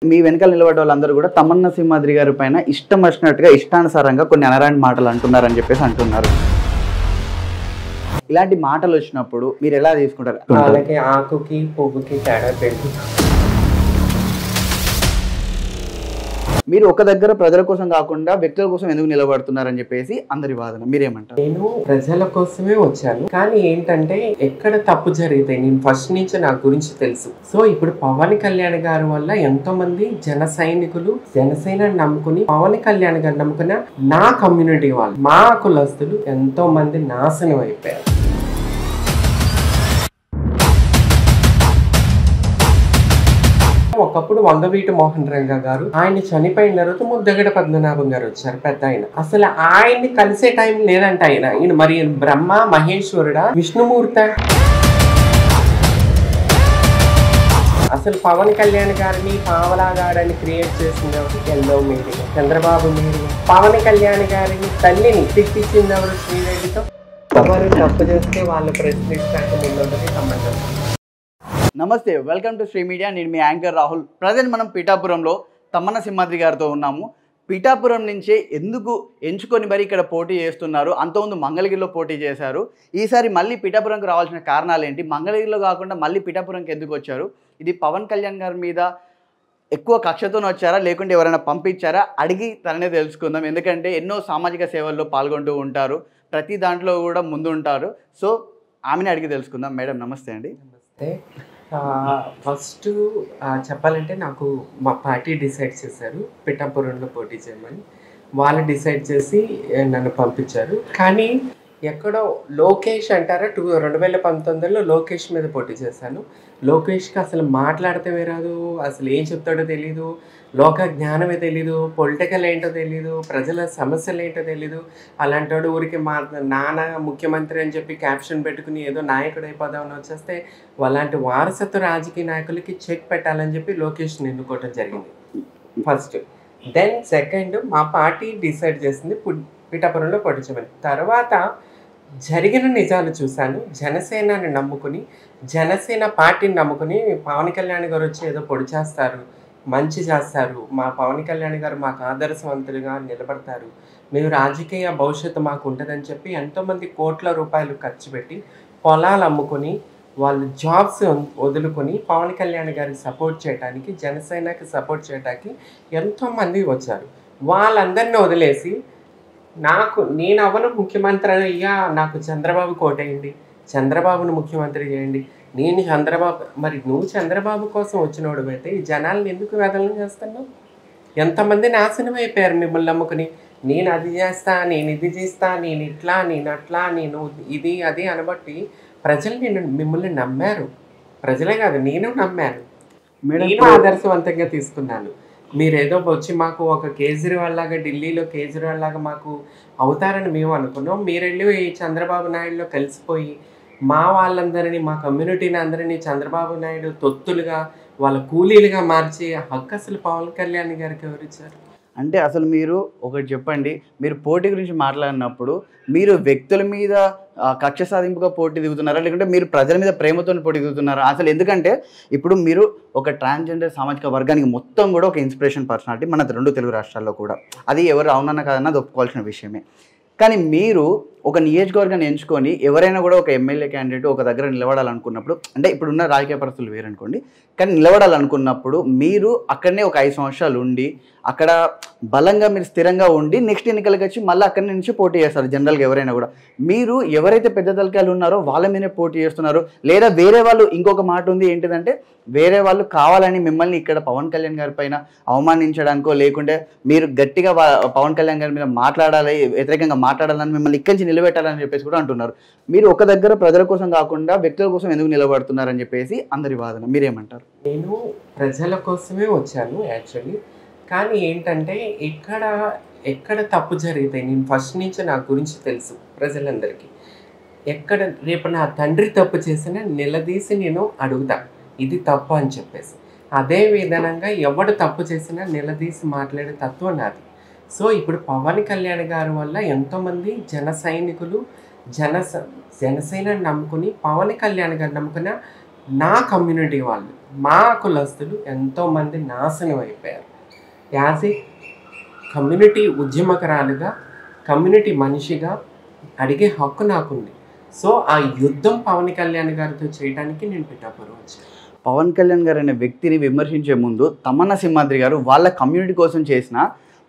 మీ వెనకాల నిలబడ్డ వాళ్ళందరూ కూడా తమన్నా సింహాద్రి గారి పైన ఇష్టం వచ్చినట్టుగా ఇష్టానుసారంగా కొన్ని అనరాని మాటలు అంటున్నారని చెప్పేసి అంటున్నారు. ఇలాంటి మాటలు వచ్చినప్పుడు మీరు ఎలా తీసుకుంటారు? వాళ్ళకి ఆకుకి పువ్వుకి తేడా పెట్టి మీరు ఒక దగ్గర ప్రజల కోసం కాకుండా వ్యక్తుల కోసం ఎందుకు నిలబడుతున్నారని చెప్పేసి అందరి వాదన, మీరేమంటారు? నేను ప్రజల కోసమే వచ్చాను, కానీ ఏంటంటే ఎక్కడ తప్పు జరిగితే నేను ఫస్ట్ నుంచి నా గురించి తెలుసు. సో ఇప్పుడు పవన్ కళ్యాణ్ గారి వల్ల ఎంతో మంది జన సైనికులు జనసేన నమ్ముకుని పవన్ కళ్యాణ్ గారు నమ్ముకున్న నా కమ్యూనిటీ వాళ్ళు, మా కులస్తులు ఎంతో మంది నాశనం అయిపోయారు. ఒకప్పుడు వంగవీటి మోహన్ రంగా గారు, ఆయన చనిపోయిన తర్వాత ముద్దగడ పద్మనాభం గారు వచ్చారు, పెద్ద ఆయన. అసలు ఆయన్ని కలిసే టైం లేదంట. ఆయన మరి బ్రహ్మ మహేశ్వరుడా విష్ణుమూర్త? అసలు పవన్ కళ్యాణ్ గారిని పావలాగాడని క్రియేట్ చేసింది ఎవరు? Yellow media, Chandrababu media. Pawan Kalyan గారిని తల్లిని తిట్టించింది ఎవరు? శ్రీరెడ్డితో. ఎవరు తప్పు చేస్తే వాళ్ళు ప్రశ్నిస్తానికి ముందుంటది సంబంధం. నమస్తే, వెల్కమ్ టు శ్రీ మీడియా. నేను మీ యాంకర్ రాహుల్. ప్రజెంట్ మనం పిఠాపురంలో తమన్నా సింహాద్రి గారితో ఉన్నాము. పిఠాపురం నుంచే ఎందుకు ఎంచుకొని మరి ఇక్కడ పోటీ చేస్తున్నారు? అంతకుముందు మంగళగిరిలో పోటీ చేశారు. ఈసారి మళ్ళీ పిఠాపురంకి రావాల్సిన కారణాలు ఏంటి? మంగళగిరిలో కాకుండా మళ్ళీ పిఠాపురంకి ఎందుకు వచ్చారు? ఇది పవన్ కళ్యాణ్ గారి మీద ఎక్కువ కక్షతోనే వచ్చారా, లేకుంటే ఎవరైనా పంపించారా? అడిగి తననే తెలుసుకుందాం. ఎందుకంటే ఎన్నో సామాజిక సేవల్లో పాల్గొంటూ ఉంటారు, ప్రతి దాంట్లో కూడా ముందు ఉంటారు. సో ఆమెనే అడిగి తెలుసుకుందాం. మేడం నమస్తే అండి. నమస్తే. ఫస్ట్ చెప్పాలంటే నాకు మా పార్టీ డిసైడ్ చేశారు పిఠాపురంలో పోటీ చేయమని. వాళ్ళు డిసైడ్ చేసి నన్ను పంపించారు. కానీ ఎక్కడో లోకేష్ అంటారా, 2019లో లోకేష్ మీద పోటీ చేశాను. లోకేష్కి అసలు మాట్లాడితే రాదు, అసలు ఏం చెప్తాడో తెలీదు, లోక జ్ఞానమే తెలీదు, పొలిటికల్ ఏంటో తెలీదు, ప్రజల సమస్యలు ఏంటో తెలీదు. అలాంటి వాడు ఊరికి మా నాన్న ముఖ్యమంత్రి అని చెప్పి క్యాప్షన్ పెట్టుకుని ఏదో నాయకుడు అయిపోదామని వచ్చేస్తే అలాంటి వారసత్వ రాజకీయ నాయకులకి చెక్ పెట్టాలని చెప్పి లోకేష్ని ఎన్నుకోవటం జరిగింది ఫస్ట్. దెన్ సెకండ్ మా పార్టీ డిసైడ్ చేసింది పిఠాపురంలో పోటీ చేయమని. తర్వాత జరిగిన నిజాలు చూశాను. జనసేనని నమ్ముకుని, జనసేన పార్టీని నమ్ముకుని పవన్ కళ్యాణ్ గారు వచ్చి ఏదో పొడి చేస్తారు, మంచి చేస్తారు, మా పవన్ కళ్యాణ్ గారు మాకు ఆదర్శవంతులుగా నిలబడతారు, మేము రాజకీయ భవిష్యత్తు మాకు ఉంటుందని చెప్పి ఎంతోమంది కోట్ల రూపాయలు ఖర్చు పెట్టి పొలాలు అమ్ముకొని వాళ్ళు జాబ్స్ వదులుకొని పవన్ కళ్యాణ్ గారికి సపోర్ట్ చేయడానికి, జనసేనకి సపోర్ట్ చేయడానికి ఎంతోమంది వచ్చారు. వాళ్ళందరినీ వదిలేసి నేను అవను ముఖ్యమంత్రి అయ్యా, నాకు చంద్రబాబు కోటేయండి, చంద్రబాబును ముఖ్యమంత్రి చేయండి, నేను చంద్రబాబు. మరి నువ్వు చంద్రబాబు కోసం వచ్చినోడు అయితే ఈ జనాలను ఎందుకు వేదన చేస్తున్నావు? ఎంతమంది నాశనం అయిపోయారు మిమ్మల్ని నమ్ముకుని. నేను అది చేస్తా, నేను ఇది చేస్తా, నేను ఇట్లా, నేను అట్లా, నేను ఇది అది అనబట్టి ప్రజలు మిమ్మల్ని నమ్మారు. ప్రజలే కాదు, నేను నమ్మాను, నేను ఆదర్శవంతంగా తీసుకున్నాను. మీరేదో వచ్చి మాకు ఒక కేజ్రీవాల్ లాగా, ఢిల్లీలో కేజ్రీవాల్ లాగా మాకు అవుతారని మేము అనుకున్నాం. మీరెళ్ళి ఈ చంద్రబాబు నాయుడులో కలిసిపోయి మా వాళ్ళందరినీ, మా కమ్యూనిటీని అందరినీ చంద్రబాబు నాయుడు తొత్తులుగా, వాళ్ళ కూలీలుగా మార్చి హక్కు అసలు పవన్ కళ్యాణ్ గారికి ఎవరిచ్చారు? అంటే అసలు మీరు ఒకటి చెప్పండి, మీరు పోటీ గురించి మాట్లాడినప్పుడు మీరు వ్యక్తుల మీద కక్ష సాధింపుగా పోటీ దిగుతున్నారా, లేకుంటే మీరు ప్రజల మీద ప్రేమతో పోటీ దిగుతున్నారా? అసలు ఎందుకంటే ఇప్పుడు మీరు ఒక ట్రాన్స్జెండర్ సామాజిక వర్గానికి మొత్తం కూడా ఒక ఇన్స్పిరేషన్ పర్సనాలిటీ మన 2 తెలుగు రాష్ట్రాల్లో కూడా. అది ఎవరు అవునన్నా కాదన్నా అది ఒప్పుకోవాల్సిన విషయమే. కానీ మీరు ఒక నియోజకవర్గాన్ని ఎంచుకొని ఎవరైనా కూడా ఒక ఎమ్మెల్యే క్యాండిడేట్ ఒక దగ్గర నిలబడాలనుకున్నప్పుడు, అంటే ఇప్పుడున్న రాజకీయ పరిస్థితులు వేరనుకోండి, కానీ నిలబడాలనుకున్నప్పుడు మీరు అక్కడనే ఒక 5 సంవత్సరాలు ఉండి అక్కడ బలంగా మీరు స్థిరంగా ఉండి నెక్స్ట్ ఎన్నికలకి వచ్చి మళ్ళీ అక్కడి నుంచి పోటీ చేస్తారు జనరల్గా ఎవరైనా కూడా. మీరు ఎవరైతే పెద్ద తలకాయలు ఉన్నారో వాళ్ళ మీదే పోటీ చేస్తున్నారు. లేదా వేరే వాళ్ళు, ఇంకొక మాట ఉంది ఏంటిదంటే, వేరే వాళ్ళు కావాలని మిమ్మల్ని ఇక్కడ పవన్ కళ్యాణ్ గారి పైన అవమానించడానికో, లేకుంటే మీరు గట్టిగా పవన్ కళ్యాణ్ గారి మీద మాట్లాడాలి, వ్యతిరేకంగా మాట్లాడాలని, మిమ్మల్ని ఇక్కడి నుంచి నిలబెట్టాలని చెప్పేసి కూడా అంటున్నారు. మీరు ఒక దగ్గర ప్రజల కోసం కాకుండా వ్యక్తుల కోసం ఎందుకు నిలబడుతున్నారని చెప్పేసి అందరి వాదన, మీరేమంటారు? నేను ప్రజల కోసమే వచ్చాను యాక్చువల్లీ. కానీ ఏంటంటే ఎక్కడ తప్పు జరిగితే నేను ఫస్ట్ నుంచి నా గురించి తెలుసు ప్రజలందరికీ. ఎక్కడ రేపు నా తండ్రి తప్పు చేసినా నిలదీసి నేను అడుగుతా, ఇది తప్పు అని చెప్పేసి. అదే విధంగా ఎవడు తప్పు చేసినా నిలదీసి మాట్లాడే తత్వం నాది. సో ఇప్పుడు పవన్ కళ్యాణ్ గారి వల్ల ఎంతోమంది జన సైనికులు జనసేన నమ్ముకుని పవన్ కళ్యాణ్ గారు నమ్ముకున్న నా కమ్యూనిటీ వాళ్ళు, మా కులస్తులు ఎంతోమంది నాశనం అయిపోయారు. యాజ్ ఏ కమ్యూనిటీ ఉద్యమకరాలుగా, కమ్యూనిటీ మనిషిగా అడిగే హక్కు నాకుంది. సో ఆ యుద్ధం పవన్ కళ్యాణ్ గారితో చేయడానికి నేను పిఠాపురం వచ్చాను. పవన్ కళ్యాణ్ గారు అనే వ్యక్తిని విమర్శించే ముందు తమన్నా సింహాద్రి గారు వాళ్ళ కమ్యూనిటీ కోసం చేసిన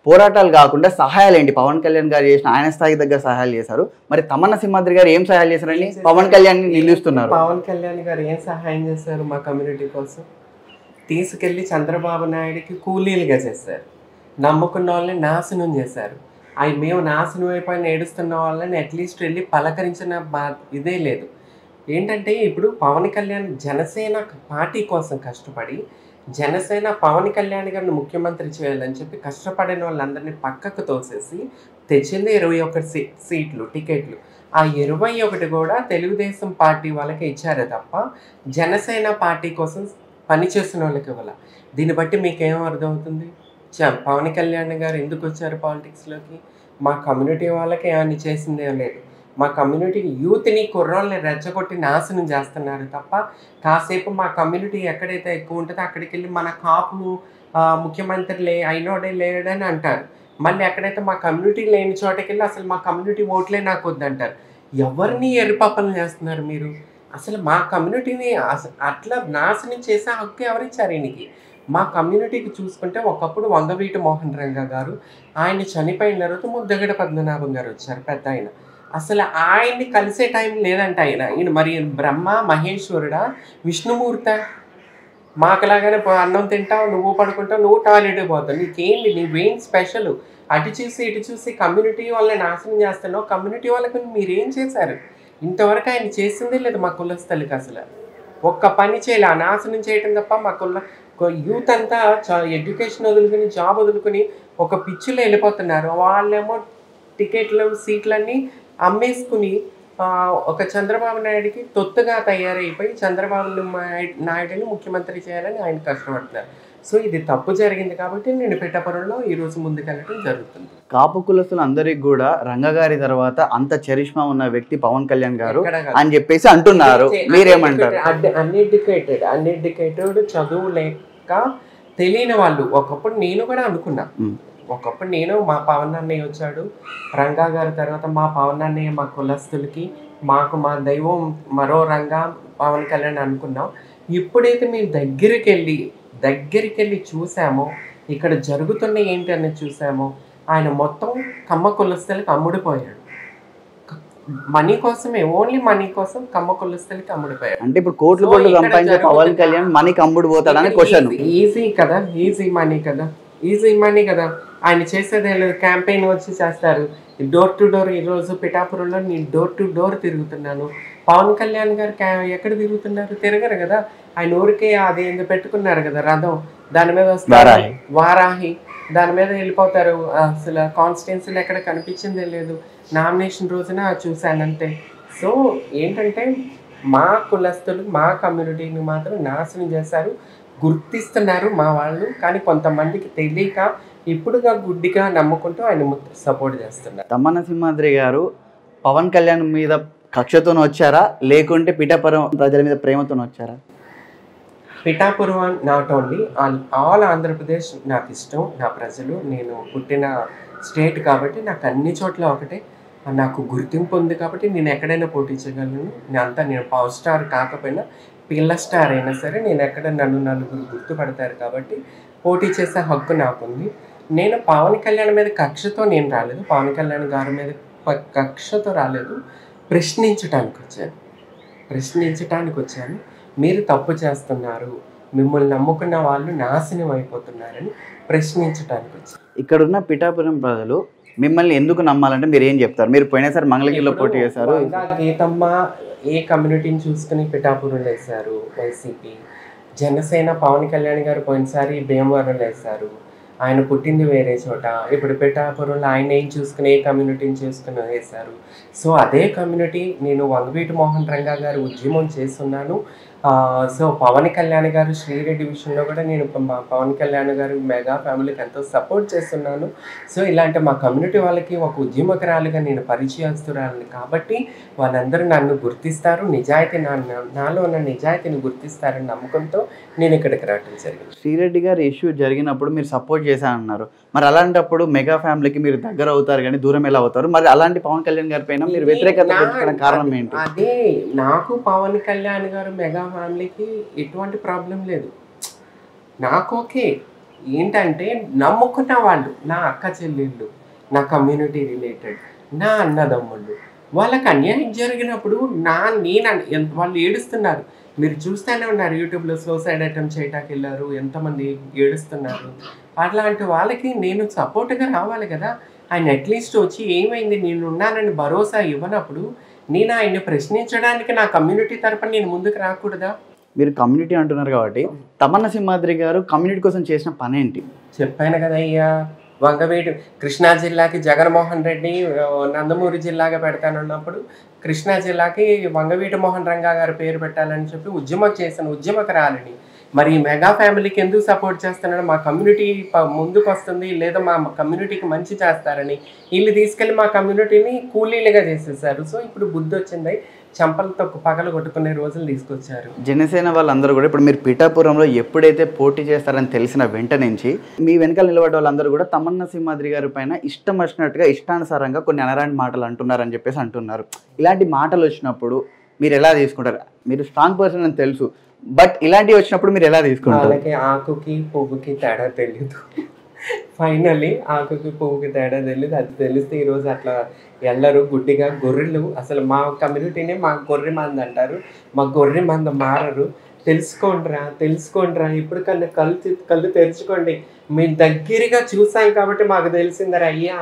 పోరాటాలు కాకుండా సహాయాలు ఏంటి? పవన్ కళ్యాణ్ గారు చేసిన ఆయన స్థాయికి దగ్గర సహాయాలు చేశారు. మరి తమన్నా సింహాద్రి గారు ఏం సహాయాలు చేశారని పవన్ కళ్యాణ్ నిలుస్తున్నారు? పవన్ కళ్యాణ్ గారు ఏం సహాయం చేశారు మా కమ్యూనిటీ కోసం? తీసుకెళ్ళి చంద్రబాబు నాయుడికి కూలీలుగా చేశారు. నమ్ముకున్న వాళ్ళని నాశనం చేశారు. అవి మేము నాశనం అయిపోయిన ఏడుస్తున్న వాళ్ళని అట్లీస్ట్ వెళ్ళి పలకరించిన ఇదే లేదు. ఏంటంటే ఇప్పుడు పవన్ కళ్యాణ్ జనసేన పార్టీ కోసం కష్టపడి, జనసేన పవన్ కళ్యాణ్ గారిని ముఖ్యమంత్రి చేయాలని చెప్పి కష్టపడిన వాళ్ళందరినీ పక్కకు తోసేసి తెచ్చింది 21 సీట్లు, టికెట్లు. ఆ 21 కూడా తెలుగుదేశం పార్టీ వాళ్ళకి ఇచ్చారే తప్ప జనసేన పార్టీ కోసం పనిచేసిన వాళ్ళకి ఇవ్వాలి. దీన్ని బట్టి మీకేం అర్థమవుతుంది? పవన్ కళ్యాణ్ గారు ఎందుకు వచ్చారు పాలిటిక్స్లోకి? మా కమ్యూనిటీ వాళ్ళకి ఏమన్నా చేసిందేం లేదు. మా కమ్యూనిటీ యూత్ని, కుర్రోళ్ళని రెచ్చగొట్టి నాశనం చేస్తున్నారు తప్ప కాసేపు మా కమ్యూనిటీ ఎక్కడైతే ఎక్కువ ఉంటుందో అక్కడికి వెళ్ళి మన కాపు ముఖ్యమంత్రి అయినోడే లేడని అంటారు. మళ్ళీ ఎక్కడైతే మా కమ్యూనిటీ లేని చోటకి వెళ్ళి అసలు మా కమ్యూనిటీ ఓట్లే నాకు వద్దంటారు. ఎవరిని ఎర్రిపప్పలు చేస్తున్నారు మీరు? అసలు మా కమ్యూనిటీని అట్లా నాశనం చేసే హక్కు ఎవరిచ్చారు ఈయనకి? మా కమ్యూనిటీకి చూసుకుంటే ఒకప్పుడు వంగవీటి మోహన్ రంగా గారు, ఆయన చనిపోయిన తర్వాత ముద్దగడ పద్మనాభం గారు వచ్చారు, పెద్ద ఆయన. అసలు ఆయన్ని కలిసే టైం లేదంట ఈయన మరి బ్రహ్మ మహేశ్వరుడా, విష్ణుమూర్త? మాకులాగానే అన్నం తింటావు, నువ్వు పడుకుంటావు, నువ్వు టాయిలెట్కి పోతావు, నీకేంటి, నీవేం స్పెషల్? అటు చూసి ఇటు చూసి కమ్యూనిటీ వాళ్ళని నాశనం చేస్తున్నావు. కమ్యూనిటీ వాళ్ళకి మీరేం చేశారు? ఇంతవరకు ఆయన చేసిందే లేదు మా కులస్థలికి. అసలు ఒక్క పని చేయాలి, ఆ నాశనం చేయటం తప్ప మా యూత్ అంతా ఎడ్యుకేషన్ వదులుకుని, జాబ్ వదులుకుని ఒక పిచ్చిలో వెళ్ళిపోతున్నారు. వాళ్ళేమో టికెట్లు, సీట్లన్నీ అమ్మేసుకుని ఒక చంద్రబాబు నాయుడికి తొత్తుగా తయారైపోయి చంద్రబాబు నాయుడిని ముఖ్యమంత్రి చేయాలని ఆయన కష్టపడుతున్నారు. సో ఇది తప్పు జరిగింది కాబట్టి నేను పిఠాపురంలో ఈరోజు ముందుకెళ్ళడం జరుగుతుంది. కాపు కులస్తులు అందరికి కూడా రంగగారి తర్వాత అంత చరిష్మా ఉన్న వ్యక్తి పవన్ కళ్యాణ్ గారు అని చెప్పేసి అంటున్నారు. మీరేమంటారు? అన్ఎడ్యుకేటెడ్, చదువు లేక తెలియని వాళ్ళు. ఒకప్పుడు నేను కూడా అనుకున్నా, ఒకప్పుడు నేను మా పవన్ అన్నయ్య వచ్చాడు, రంగా గారి తర్వాత మా పవన్ అన్నయ్య మా కులస్తులకి, మాకు మా దైవం మరో రంగా పవన్ కళ్యాణ్ అనుకున్నాం. ఇప్పుడైతే మేము దగ్గరికి వెళ్ళి చూసామో, ఇక్కడ జరుగుతున్న ఏంటి అనేది చూసామో, ఆయన మొత్తం కమ్మ కులస్తులకి అమ్ముడిపోయాడు. మనీ కోసమే, ఓన్లీ మనీ కోసం కమ్మ కులస్తులకి అమ్ముడిపోయాడు. అంటే ఇప్పుడు కోట్లు సంపాదించే పవన్ కళ్యాణ్ మనీకి అమ్ముడిపోతాడని క్వశ్చన్. ఈజీ కదా, ఈజీ మనీ కదా. ఆయన చేసేదే లేదు, క్యాంపెయిన్ వచ్చి చేస్తారు, డోర్ టు డోర్. ఈరోజు పిఠాపురంలో నేను డోర్ టు డోర్ తిరుగుతున్నాను. పవన్ కళ్యాణ్ గారు ఎక్కడ తిరుగుతున్నారు? తిరగరు కదా. ఆయన ఊరికే అది ఎందుకు పెట్టుకున్నారు కదా రథం, దాని మీద వస్తారు, వారాహి, దాని మీద వెళ్ళిపోతారు. అసలు కాన్స్టిట్యున్సీలు ఎక్కడ కనిపించిందే లేదు. నామినేషన్ రోజున చూశానంతే. సో ఏంటంటే మా కులస్తులు, మా కమ్యూనిటీని మాత్రం నాశనం చేశారు. గుర్తిస్తున్నారు మా వాళ్ళు, కానీ కొంతమందికి తెలియక ఇప్పుడుగా గుడ్డిగా నమ్ముకుంటూ ఆయన సపోర్ట్ చేస్తున్నారు. తమన్నా సింహాద్రి గారు పవన్ కళ్యాణ్ మీద కక్షతో వచ్చారా, లేకుంటే పిఠాపురం ప్రజల మీద ప్రేమతో వచ్చారా? Pithapuram not only, all Andhra Pradesh నాకు ఇష్టం, నా ప్రజలు. నేను పుట్టిన స్టేట్ కాబట్టి నాకు అన్ని చోట్ల ఒకటే, నాకు గుర్తింపు ఉంది కాబట్టి నేను ఎక్కడైనా పోటీ చేయగలను. నేను పవర్ స్టార్ కాకపోయినా పిల్ల స్టార్ అయినా సరే నేను ఎక్కడ నలుగురు గుర్తుపడతారు కాబట్టి పోటీ చేసే హక్కు నాకుంది. నేను పవన్ కళ్యాణ్ మీద కక్షతో నేను రాలేదు, పవన్ కళ్యాణ్ గారి మీద కక్షతో రాలేదు, ప్రశ్నించటానికి వచ్చాను. మీరు తప్పు చేస్తున్నారు, మిమ్మల్ని నమ్ముకున్న వాళ్ళు నాశనం అయిపోతున్నారని ప్రశ్నించడానికి వచ్చాను. ఇక్కడున్న పిఠాపురం ప్రజలు మిమ్మల్ని ఎందుకు నమ్మాలంటే మీరు ఏం చెప్తారు? మీరు పోయినసారి మంగళగిరిలో పోటీ చేశారు. గీతమ్మ ఏ కమ్యూనిటీని చూసుకుని పిఠాపురం వేశారు వైసీపీ. జనసేన పవన్ కళ్యాణ్ గారు పోయినసారి భీమవరం వేశారు, ఆయన పుట్టింది వేరే చోట. ఇప్పుడు పిఠాపురంలో ఆయన ఏం చూసుకుని, ఏ కమ్యూనిటీని చూసుకుని వేశారు. సో అదే కమ్యూనిటీ నేను వంగవీటి మోహన్ రంగా గారు ఉద్యమం చేస్తున్నాను. సో పవన్ కళ్యాణ్ గారు శ్రీరెడ్డి విషయంలో కూడా నేను మా పవన్ కళ్యాణ్ గారు మెగా ఫ్యామిలీకి ఎంతో సపోర్ట్ చేస్తున్నాను. సో ఇలాంటి మా కమ్యూనిటీ వాళ్ళకి ఒక ఉద్యమకరాలుగా నేను పరిచయస్తురాలని కాబట్టి వాళ్ళందరూ నన్ను గుర్తిస్తారు, నాలో ఉన్న నిజాయితీని గుర్తిస్తారని నమ్మకంతో నేను ఇక్కడికి రావడం జరిగింది. శ్రీరెడ్డి గారు ఇష్యూ జరిగినప్పుడు మీరు సపోర్ట్ చేశానన్నారు. మరి అలాంటప్పుడు మెగా ఫ్యామిలీకి మీరు దగ్గర అవుతారు కానీ దూరం ఎలా అవుతారు? మరి అలాంటి పవన్ కళ్యాణ్ గారి పైన మీరు వ్యతిరేకత పెంచుకోవడం కారణం ఏంటి? అదే నాకు పవన్ కళ్యాణ్ గారు మెగా ఫ్యామిలీకి ఎటువంటి ప్రాబ్లం లేదు. నాకు ఓకే. ఏంటంటే నమ్ముకున్న వాళ్ళు, నా అక్క చెల్లెళ్ళు, నా కమ్యూనిటీ రిలేటెడ్, నా అన్నదమ్ముళ్ళు, వాళ్ళకి అన్యాయం జరిగినప్పుడు వాళ్ళు ఏడుస్తున్నారు. మీరు చూస్తూనే ఉన్నారు, యూట్యూబ్లో సూసైడ్ అటెంప్ట్ చేయడానికి వెళ్ళారు, ఎంతమంది ఏడుస్తున్నారు. అట్లాంటి వాళ్ళకి నేను సపోర్ట్గా రావాలి కదా. ఆయన అట్లీస్ట్ వచ్చి ఏమైంది నేను ఉన్నానని భరోసా ఇవ్వనప్పుడు నేను ఆయన్ని ప్రశ్నించడానికి నా కమ్యూనిటీ తరపున నేను ముందుకు రాకూడదా? మీరు కమ్యూనిటీ అంటున్నారు కాబట్టి తమన్నా సింహాద్రి గారు కమ్యూనిటీ కోసం చేసిన పని ఏంటి? చెప్పాను కదా అయ్యా, వంగవీటి కృష్ణా జిల్లాకి జగన్మోహన్ రెడ్డి నందమూరి జిల్లాగా పెడతానన్నప్పుడు కృష్ణా జిల్లాకి వంగవీటి మోహన్ రంగా గారి పేరు పెట్టాలని చెప్పి ఉద్యమకరాలని. మరి మెగా ఫ్యామిలీకి ఎందుకు సపోర్ట్ చేస్తున్నాడు? మా కమ్యూనిటీ ముందుకు వస్తుంది, లేదా మా కమ్యూనిటీకి మంచి చేస్తారని వీళ్ళు తీసుకెళ్ళి మా కమ్యూనిటీని కూలీలుగా చేసేసారు. సో ఇప్పుడు బుద్ధి వచ్చింది, చంపలతో పగలు కొట్టుకునే రోజులు తీసుకొచ్చారు. జనసేన వాళ్ళందరూ కూడా ఇప్పుడు మీరు పిఠాపురంలో ఎప్పుడైతే పోటీ చేస్తారని తెలిసిన వెంట నుంచి మీ వెనకాల నిలబడ్డ వాళ్ళందరూ కూడా తమన్నా సింహాద్రి గారి పైన ఇష్టం వచ్చినట్టుగా ఇష్టానుసారంగా కొన్ని అనరాని మాటలు అంటున్నారని చెప్పేసి అంటున్నారు. ఇలాంటి మాటలు వచ్చినప్పుడు మీరు ఎలా తీసుకుంటారు? మీరు స్ట్రాంగ్ పర్సన్ అని తెలుసు, బట్ ఇలాంటివి వచ్చినప్పుడు మీరు ఎలా తీసుకుంటారు? వాళ్ళకి ఆకుకి పువ్వుకి తేడా తెలీదు. ఫైనల్లీ ఆకుకి పువ్వుకి తేడా తెలియదు. అది తెలిస్తే ఈరోజు అట్లా ఎల్లరు గుడ్డిగా గొర్రెలు. అసలు మా కమ్యూనిటీనే మా గొర్రె మంది అంటారు, మా గొర్రె మంది మారరు. తెలుసుకోండిరా ఇప్పుడు కన్నా కళ్ళు తెరుచుకోండి. మేము దగ్గరగా చూసాం కాబట్టి మాకు తెలిసిందరా అయ్యా.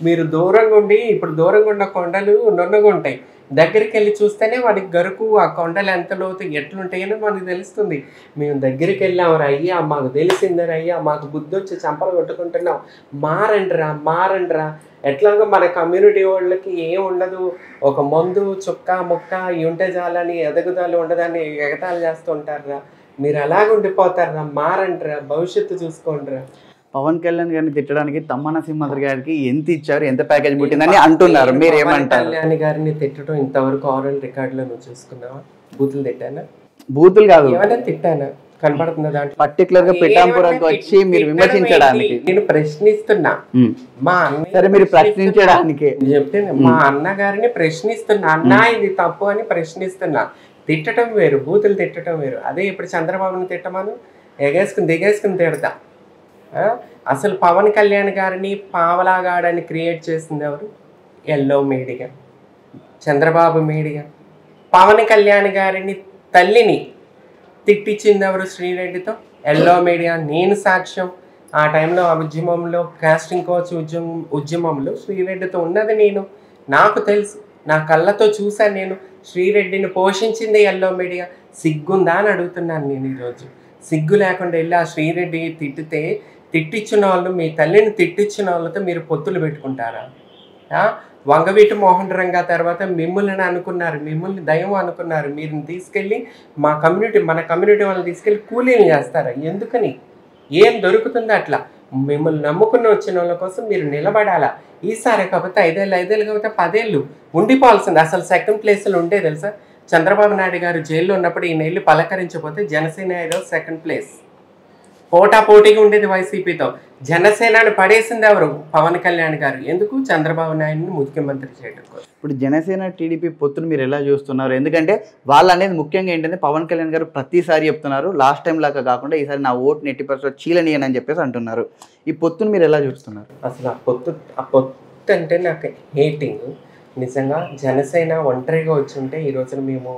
మీరు దూరంగా ఉండి ఇప్పుడు దూరంగా ఉన్న కొండలు నున్నగా ఉంటాయి, దగ్గరికి వెళ్ళి చూస్తేనే వాడికి గరుకు ఆ కొండలు ఎంత లోతు ఎట్లుంటాయని మనకు తెలుస్తుంది. మేము దగ్గరికి వెళ్ళాము అయ్యా, మాకు తెలిసిందరా అయ్యా, మాకు బుద్ధి వచ్చి చంపలు కొట్టుకుంటున్నాం, మారండిరా. ఎట్లాగో మన కమ్యూనిటీ వాళ్ళకి ఏం ఉండదు, ఒక మందు చుక్క ముక్క ఇవి ఉంటే చాలని ఎదగుదల ఉండదని ఎగతాలు చేస్తూ ఉంటారా. మీరు అలాగే ఉండిపోతారా, మారండిరా, భవిష్యత్తు చూసుకోండిరా. పవన్ కళ్యాణ్ గారిని తిట్టడానికి తమన్నా సింహాద్రి గారికి ఎంత ఇచ్చారు, ఎంత ప్యాకేజ్ పుట్టిందని అంటున్నారు, మీరు ఏమంటారు? కళ్యాణ్ గారిని తిట్టడం ఇంతవరకు ఆరల్ రికార్డులో నువ్వు చూసుకున్నావా? బూతులు తిట్టానా? బూతులు కాదు, ఏమైనా తిట్టానా? కనపడుతున్న దాంట్లో పర్టికులర్ గా పిఠాపురంకి వచ్చి మీరు విమర్శించడానికి నేను ప్రశ్నిస్తున్నా. మా అన్న సరే మీరు ప్రశ్నించడానికి చెప్తే మా అన్నగారిని ప్రశ్నిస్తున్నా, అన్నా ఇది తప్పు అని ప్రశ్నిస్తున్నా. తిట్టడం వేరు, బూతులు తిట్టడం వేరు. అదే ఇప్పుడు చంద్రబాబుని తిట్టమను, దిగేసుకుని తిడతా. అసలు పవన్ కళ్యాణ్ గారిని పావలాగాడని క్రియేట్ చేసింది ఎవరు? Yellow media, Chandrababu media. Pawan Kalyan గారిని తల్లిని తిట్టించింది ఎవరు? శ్రీరెడ్డితో ఎల్లో మీడియా. నేను సాక్ష్యం. ఆ టైంలో ఆ ఉద్యమంలో కాస్టింగ్ కోచ్ ఉద్యమంలో శ్రీరెడ్డితో ఉన్నది నేను, నాకు తెలుసు, నా కళ్ళతో చూశాను. నేను శ్రీరెడ్డిని పోషించింది ఎల్లో మీడియా. సిగ్గుందా అని అడుగుతున్నాను నేను ఈరోజు. సిగ్గు లేకుండా వెళ్ళి ఆ శ్రీరెడ్డి తిట్టించిన వాళ్ళు, మీ తల్లిని తిట్టించిన వాళ్ళతో మీరు పొత్తులు పెట్టుకుంటారా? వంగవీటి మోహన్ రంగా తర్వాత మిమ్మల్ని అనుకున్నారు, మిమ్మల్ని దైవం అనుకున్నారు. మీరు తీసుకెళ్ళి మన కమ్యూనిటీ వాళ్ళని తీసుకెళ్ళి కూలీలు చేస్తారా? ఎందుకని? ఏం దొరుకుతుందో అట్లా. మిమ్మల్ని నమ్ముకుని వచ్చిన వాళ్ళ కోసం మీరు నిలబడాలా. ఈసారి కాకపోతే 5 ఏళ్ళు కాకపోతే 10 ఏళ్ళు ఉండిపోవాల్సింది. అసలు సెకండ్ ప్లేస్లో ఉండే తెలుసా? చంద్రబాబు నాయుడు గారు జైల్లో ఉన్నప్పుడు ఈ నెల్లు పలకరించకపోతే జనసేన ఈరోజు సెకండ్ ప్లేస్. పోటాపోటీగా ఉండేది వైసీపీతో. జనసేనని పడేసింది ఎవరు? పవన్ కళ్యాణ్ గారు. ఎందుకు? చంద్రబాబు నాయుడుని ముఖ్యమంత్రి చేయడం కోసం. ఇప్పుడు జనసేన టీడీపీ పొత్తును మీరు ఎలా చూస్తున్నారు? ఎందుకంటే వాళ్ళు అనేది ముఖ్యంగా ఏంటంటే పవన్ కళ్యాణ్ గారు ప్రతిసారి చెప్తున్నారు, లాస్ట్ టైం లాగా కాకుండా ఈసారి నా ఓటుని 80% చీలనీయని అని చెప్పేసి అంటున్నారు. ఈ పొత్తును మీరు ఎలా చూస్తున్నారు? అసలు ఆ పొత్తు అంటే నాకు హేటింగ్. నిజంగా జనసేన ఒంటరిగా వచ్చి ఉంటే ఈ రోజున మేము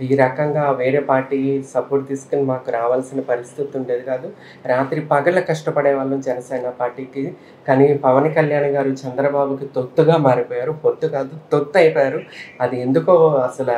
ఈ రకంగా వేరే పార్టీ సపోర్ట్ తీసుకుని మాకు రావాల్సిన పరిస్థితి ఉండేది కాదు. రాత్రి పగల కష్టపడే వాళ్ళం జనసేన పార్టీకి. కానీ పవన్ కళ్యాణ్ గారు చంద్రబాబుకి తొత్తుగా మారిపోయారు. పొత్తు కాదు, తొత్తు అయిపోయారు. అది ఎందుకో అసలు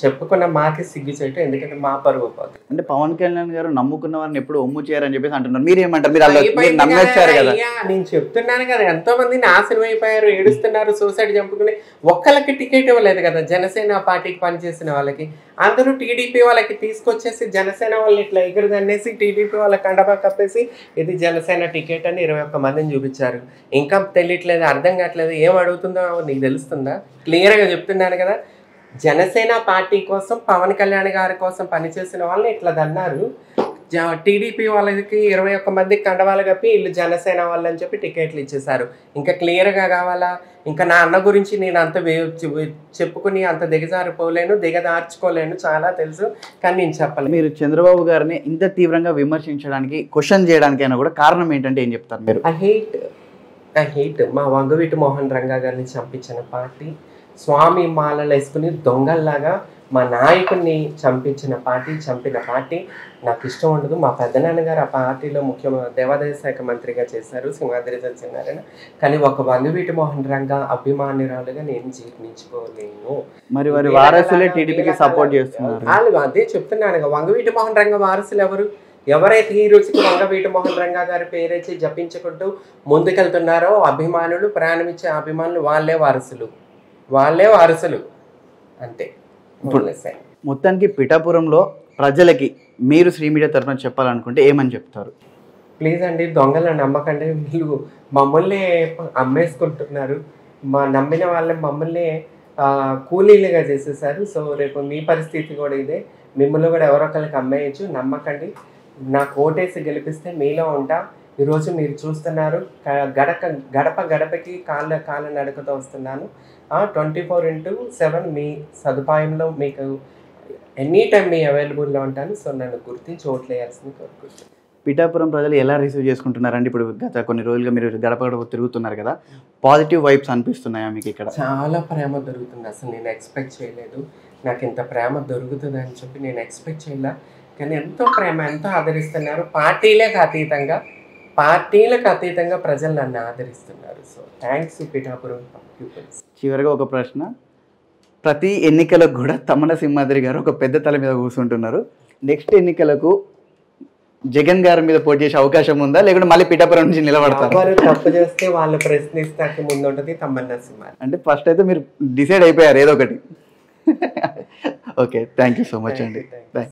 చెప్పుకున్న మాకే సిగ్గు చేయటం, ఎందుకంటే మా పరువు పోతుంది. అంటే పవన్ కళ్యాణ్ గారు నమ్ముకున్న వారిని ఎప్పుడు ఒమ్ము చేయరని చెప్పేసి అంటున్నారు. మీరేమంటారు? మీరు నమ్మేశారు కదా. నేను చెప్తున్నాను కదా, ఎంతో మంది నాశనం అయిపోయారు, ఏడుస్తున్నారు, సూసైడ్ చంపుకుని. ఒక్కళ్ళకి టికెట్ ఇవ్వలేదు కదా జనసేన పార్టీకి పనిచేసిన వాళ్ళకి. అందరూ టీడీపీ వాళ్ళకి తీసుకొచ్చేసి జనసేన వాళ్ళని ఇట్లా ఎగురుదన్నేసి టీడీపీ వాళ్ళకి కండబా కప్పేసి ఇది జనసేన టికెట్ అని 21 మందిని చూపించారు. ఇంకా తెలియట్లేదు, అర్థం కావట్లేదు, ఏం అడుగుతుందో నీకు తెలుస్తుందా? క్లియర్గా చెప్తున్నాను కదా, జనసేన పార్టీ కోసం పవన్ కళ్యాణ్ గారి కోసం పనిచేసిన వాళ్ళని ఇట్లా దన్నారు. టీడీపీ వాళ్ళకి 21 మందికి కండవాళ్ళు కప్పి వీళ్ళు జనసేన వాళ్ళు అని చెప్పి టికెట్లు ఇచ్చేసారు. ఇంకా క్లియర్గా కావాలా? ఇంకా నా అన్న గురించి నేను అంత చెప్పుకుని అంత దిగజారిపోలేను, దిగదార్చుకోలేను, చాలా తెలుసు, కానీ నేను చెప్పలేను. మీరు చంద్రబాబు గారిని ఇంత తీవ్రంగా విమర్శించడానికి, క్వశ్చన్ చేయడానికైనా కూడా కారణం ఏంటంటే ఏం చెప్తారు మీరు? ఐ హేట్ మా వంగవీటి మోహన్ రంగా గారిని చంపించిన పార్టీ, స్వామి మాలలు వేసుకుని దొంగల్లాగా మా నాయకుడిని చంపిన పార్టీ నాకు ఇష్టం ఉండదు. మా పెద్దనాన్నగారు ఆ పార్టీలో దేవాదాయ శాఖ మంత్రిగా చేశారు, సింహాద్రి సత్యనారాయణ. కానీ ఒక వంగవీటి మోహన్ రంగా అభిమానురాలుగా నేను జీర్ణించుకోలేను. మరి వారి వారసులే టీడీపీకి సపోర్ట్ చేస్తున్నారు. వాళ్ళు అదే చెప్తున్నాను, వంగవీటి మోహన్ రంగా వారసులు ఎవరైతే ఈ రోజుకి వంగవీటి మోహన్ రంగా గారి పేరేసి జపించుకుంటూ ముందుకెళ్తున్నారో అభిమానులు, ప్రాణమిచ్చే అభిమానులు, వాళ్ళే వారసులు అంతే. మొత్తానికి పిఠాపురంలో ప్రజలకి మీరు శ్రీ మీడియా తరఫున చెప్పాలనుకుంటే ఏమని చెప్తారు? ప్లీజ్ అండి, దొంగల నమ్మకండి. వీళ్ళు మమ్మల్ని అమ్మేసుకుంటున్నారు, నమ్మిన వాళ్ళని మమ్మల్ని కూలీలుగా చేసేసారు. సో రేపు మీ పరిస్థితి కూడా ఇదే, మిమ్మల్ని కూడా ఎవరొకరికి అమ్మేయచ్చు. నమ్మకండి. నాకు ఓటేసి గెలిపిస్తే మీలో ఉంటా. ఈరోజు మీరు చూస్తున్నారు, గడప గడపకి కాళ్ళ నడకతో వస్తున్నాను. 24/7 మీ సదుపాయంలో మీకు ఎనీ టైం మీ అవైలబుల్లో ఉంటాను. సో నన్ను గుర్తించి ఓట్లు వేయాల్సింది కోరుకుంటున్నాను. పిఠాపురం ప్రజలు ఎలా రిసీవ్ చేసుకుంటున్నారండి? ఇప్పుడు గత కొన్ని రోజులుగా మీరు గడప గడప తిరుగుతున్నారు కదా, పాజిటివ్ వైబ్స్ అనిపిస్తున్నాయా మీకు ఇక్కడ? చాలా ప్రేమ దొరుకుతుంది. అసలు నేను ఎక్స్పెక్ట్ చేయలేదు, నాకు ఇంత ప్రేమ దొరుకుతుంది అని చెప్పి నేను ఎక్స్పెక్ట్ చేయలే. కానీ ఎంతో ప్రేమ, ఎంతో ఆదరిస్తున్నారు. పార్టీలకు అతీతంగా ప్రజలు నన్ను ఆదరిస్తున్నారు. So thanks Pithapuram peoples. చివరిగా ఒక ప్రశ్న, ప్రతి ఎన్నికలకు కూడా తమ్మన సింహాద్రి గారు ఒక పెద్ద తల మీద కూర్చుంటున్నారు. నెక్స్ట్ ఎన్నికలకు జగన్ గారి మీద పోటీ చేసే అవకాశం ఉందా, లేకుంటే మళ్ళీ పిఠాపురం నుంచి నిలబడతారు? వారు తప్పు చేస్తే వాళ్ళు ప్రశ్నిస్తానికి ముందు ఉంటుంది తమ్మన్న సింహాద్రి. అంటే ఫస్ట్ అయితే మీరు డిసైడ్ అయిపోయారు ఏదో ఒకటి. Okay, thank you so much అండి.